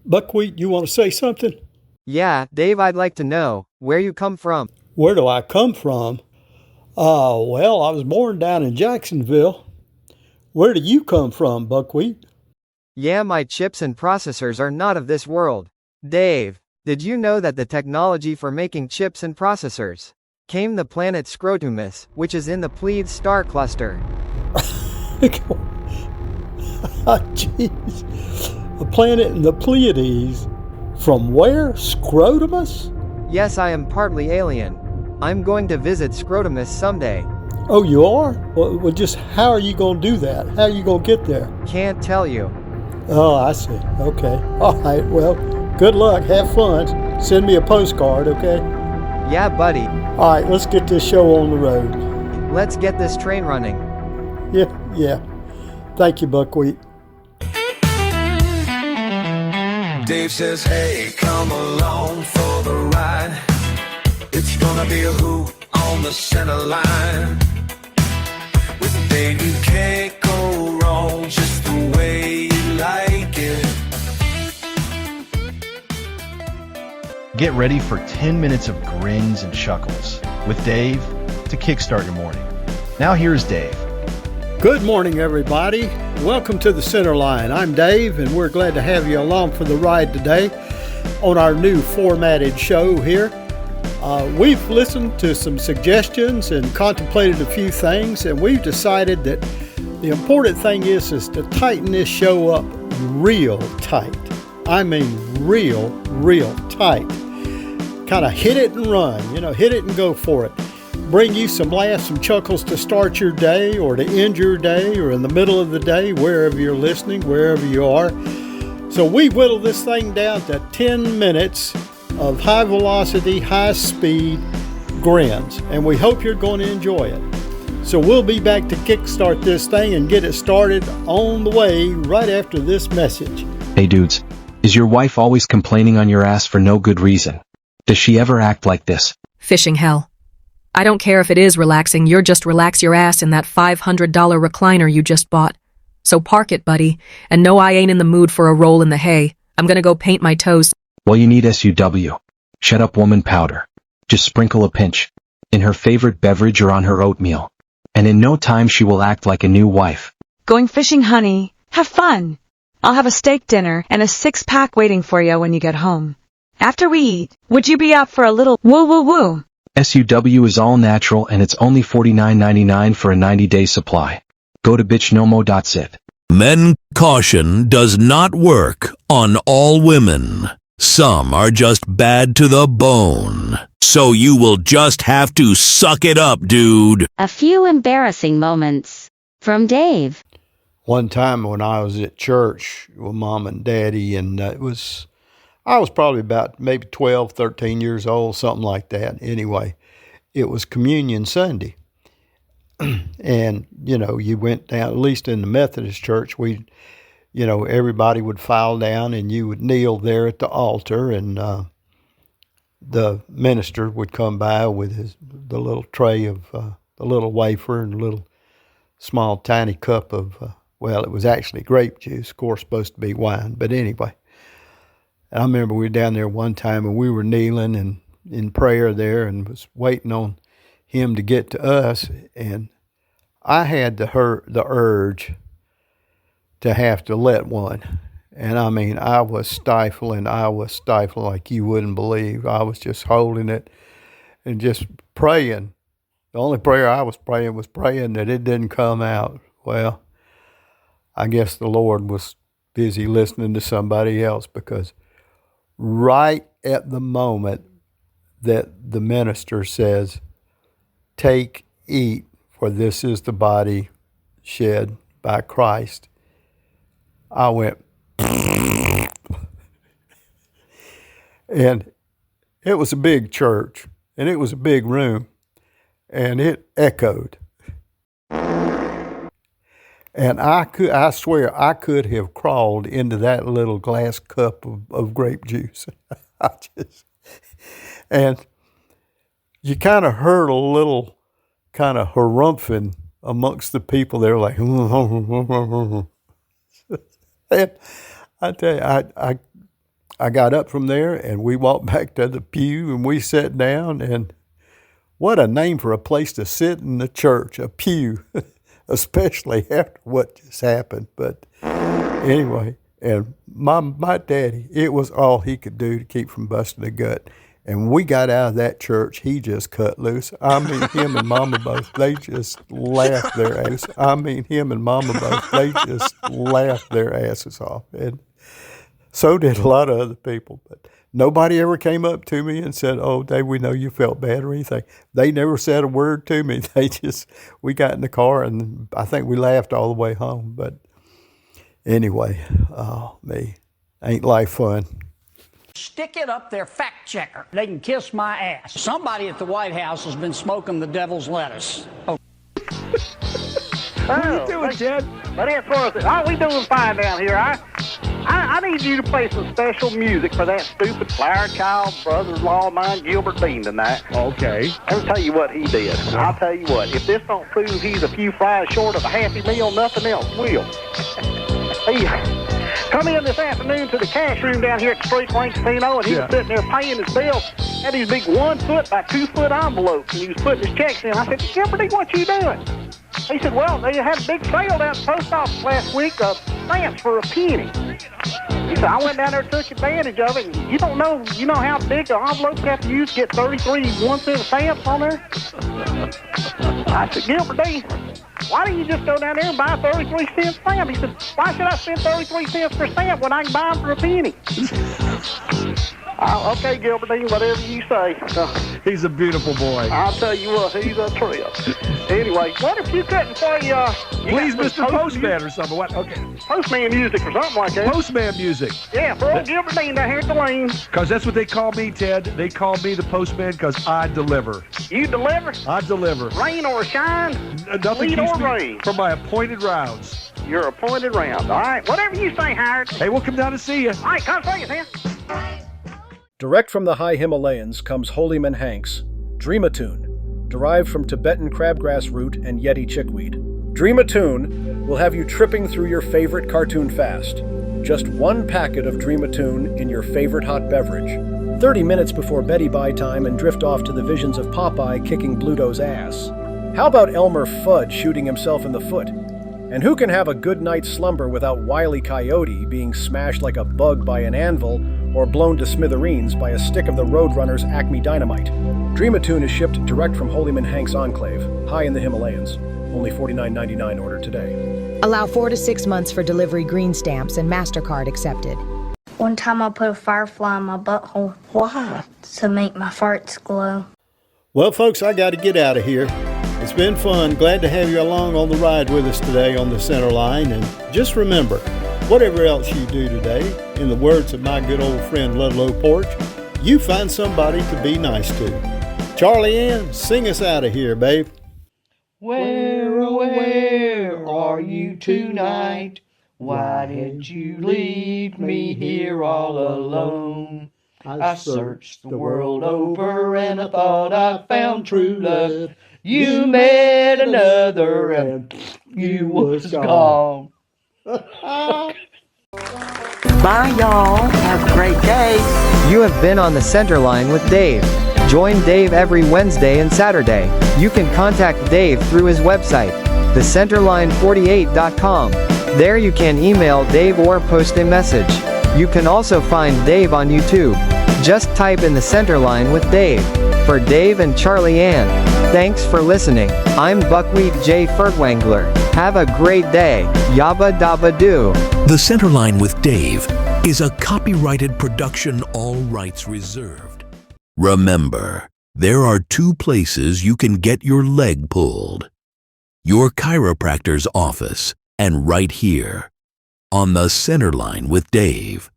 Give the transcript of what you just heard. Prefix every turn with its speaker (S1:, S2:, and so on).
S1: Buckwheat, you want to say something?
S2: Yeah, Dave, I'd like to know where you come from.
S1: Where do I come from? Well, I was born down in Jacksonville. Where do you come from, Buckwheat?
S2: Yeah, my chips and processors are not of this world. Dave, did you know that the technology for making chips and processors came the planet Scrotumus, which is in the Pleiades star cluster?
S1: Ah, jeez. A planet in the Pleiades. From where? Scrotumus?
S2: Yes, I am partly alien. I'm going to visit Scrotumus someday.
S1: Oh, you are? Well, just how are you going to do that? How are you going to get there?
S2: Can't tell you.
S1: Oh, I see. Okay. All right. Well, good luck. Have fun. Send me a postcard, okay?
S2: Yeah, buddy.
S1: All right. Let's get this show on the road.
S2: Let's get this train running.
S1: Yeah. Thank you, Buckwheat.
S3: Dave says, hey, come along for the ride. It's gonna be a hoot on the center line. With Dave, you can't go wrong, just the way you like it.
S4: Get ready for 10 minutes of grins and chuckles with Dave to kickstart your morning. Now here's Dave.
S1: Good morning, everybody. Welcome to the Center Line. I'm Dave, and we're glad to have you along for the ride today on our new formatted show here. We've listened to some suggestions and contemplated a few things, and we've decided that the important thing is to tighten this show up real tight. I mean real tight. Kind of hit it and run, hit it and go for it. Bring you some laughs, some chuckles to start your day or to end your day or in the middle of the day, wherever you're listening, wherever you are. So we whittle this thing down to 10 minutes of high velocity, high speed grins, and we hope you're going to enjoy it. So we'll be back to kickstart this thing and get it started on the way right after this message.
S5: Hey dudes, is your wife always complaining on your ass for no good reason? Does she ever act like this?
S6: Fishing hell. I don't care if it is relaxing, you're just relax your ass in that $500 recliner you just bought. So park it, buddy, and no, I ain't in the mood for a roll in the hay. I'm gonna go paint my toes.
S5: Well, you need SUW. Shut up woman powder. Just sprinkle a pinch in her favorite beverage or on her oatmeal. And in no time she will act like a new wife.
S7: Going fishing, honey. Have fun. I'll have a steak dinner and a 6-pack waiting for you when you get home. After we eat, would you be up for a little woo-woo-woo?
S5: SUW is all natural and it's only $49.99 for a 90-day supply. Go to bitchnomo.sit.
S8: Men caution does not work on all women. Some are just bad to the bone. So you will just have to suck it up, dude.
S9: A few embarrassing moments from Dave.
S1: One time when I was at church with Mom and Daddy, and I was probably about maybe 12, 13 years old, something like that. Anyway, it was Communion Sunday. And, you went down, at least in the Methodist church, everybody would file down and you would kneel there at the altar, and the minister would come by with the little tray of the little wafer and a little small tiny cup of, it was actually grape juice, of course, supposed to be wine, but anyway. And I remember we were down there one time and we were kneeling and in prayer there and was waiting on him to get to us. And I had the urge to have to let one. And I mean, I was stifling like you wouldn't believe. I was just holding it and just praying. The only prayer I was praying that it didn't come out. Well, I guess the Lord was busy listening to somebody else, because right at the moment that the minister says, "Take, eat, for this is the body shed by Christ," I went, and it was a big church, and it was a big room, and it echoed. And I swear, I could have crawled into that little glass cup of grape juice. And you kind of heard a little kind of harumphing amongst the people. They were like, and I tell you, I got up from there and we walked back to the pew and we sat down, and what a name for a place to sit in the church, a pew, especially after what just happened. But anyway, and my daddy, it was all he could do to keep from busting a gut. And when we got out of that church, he just cut loose. I mean, him and Mama both, they just laughed their asses. I mean, him and Mama both, they just laughed their asses off. And so did a lot of other people. But nobody ever came up to me and said, "Oh, Dave, we know you felt bad," or anything. They never said a word to me. We got in the car, and I think we laughed all the way home. But anyway, ain't life fun.
S10: Stick it up their fact checker. They can kiss my ass. Somebody at the White House has been smoking the devil's lettuce. Oh.
S11: What are you doing, Ted? But as far as we doing fine down here. I need you to play some special music for that stupid flower child brother-in-law of mine, Gilbert Bean, tonight.
S12: Okay.
S11: Let me tell you what he did. I'll tell you what. If this don't prove he's a few fries short of a Happy Meal, nothing else will. He come in this afternoon to the cash room down here at the Streakolean Casino, and he was sitting there paying his bill. Had these big 1 foot by 2 foot envelopes, and he was putting his checks in. I said, "Gilbert, what you doing?" He said, "Well, they had a big sale down at the post office last week of stamps for a penny." He said, "I went down there and took advantage of it. And you know how big the envelopes have to use to get 33 1-cent stamps on there?" I said, "Gilbert D, why don't you just go down there and buy a 33-cent stamp?" He said, "Why should I spend 33 cents per stamp when I can buy them for a penny?" Okay, Gilbert D, whatever you say.
S12: He's a beautiful boy.
S11: I'll tell you what, he's a trip. Anyway, what if you couldn't play,
S12: please, Mr. Postman or something. What? Okay.
S11: Postman music or something like that.
S12: Postman music.
S11: Yeah, for old Gilbert Dean down here at the lane.
S12: Because that's what they call me, Ted. They call me the postman because I deliver.
S11: You deliver?
S12: I deliver.
S11: Rain or shine?
S12: Nothing
S11: Lead
S12: keeps
S11: or
S12: me
S11: rain?
S12: from my appointed rounds.
S11: Your appointed round. All right, whatever you say, Howard.
S12: Hey, we'll come down to see you.
S11: All right, come see you, then.
S13: Direct from the high Himalayas comes Holyman Hank's Dream a Tune, derived from Tibetan crabgrass root and Yeti chickweed. Dream a Tune will have you tripping through your favorite cartoon fast. Just 1 packet of Dream a Tune in your favorite hot beverage. 30 minutes before Betty Bye time and drift off to the visions of Popeye kicking Bluto's ass. How about Elmer Fudd shooting himself in the foot? And who can have a good night's slumber without Wile E. Coyote being smashed like a bug by an anvil or blown to smithereens by a stick of the Roadrunner's Acme Dynamite? Dream a Tune is shipped direct from Holyman Hank's Enclave, high in the Himalayas. Only $49.99 order today.
S14: Allow 4 to 6 months for delivery green stamps and MasterCard accepted.
S15: One time I put a firefly in my butthole. Why? To make my farts glow.
S1: Well, folks, I got to get out of here. It's been fun. Glad to have you along on the ride with us today on the Center Line. And just remember, whatever else you do today, in the words of my good old friend Ludlow Porch, you find somebody to be nice to. Charlie Ann, sing us out of here, babe.
S16: Where, oh, where are you tonight? Why did you leave me here all alone? I searched the world over and I thought I found true love. You met another and you was gone.
S7: Bye, y'all. Have a great day.
S2: You have been on the Center Line with Dave. Join Dave every Wednesday and Saturday. You can contact Dave through his website, thecenterline48.com. There you can email Dave or post a message. You can also find Dave on YouTube. Just type in the Center Line with Dave. For Dave and Charlie Ann, thanks for listening. I'm Buckwheat J. Furtwangler. Have a great day. Yabba dabba doo.
S8: The Center Line with Dave is a copyrighted production, all rights reserved. Remember, there are 2 places you can get your leg pulled. Your chiropractor's office and right here on the Center Line with Dave.